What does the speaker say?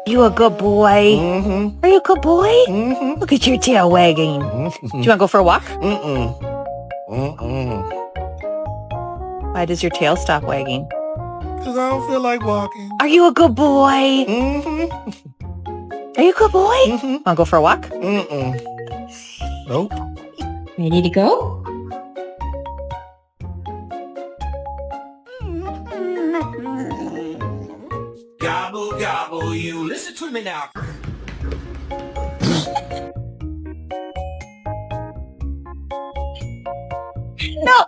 You a good boy? Mm-hmm. Are you a good boy? Mm-hmm. Look at your tail wagging. Do you want to go for a walk? Mm-mm. Mm-mm. Why does your tail stop wagging? Because I don't feel like walking. Are you a good boy? Mm-hmm. Are you a good boy? Mm-hmm. Want to go for a walk? Mm-mm. Nope. Ready to go? Gobble, gobble, you listen to me now. No.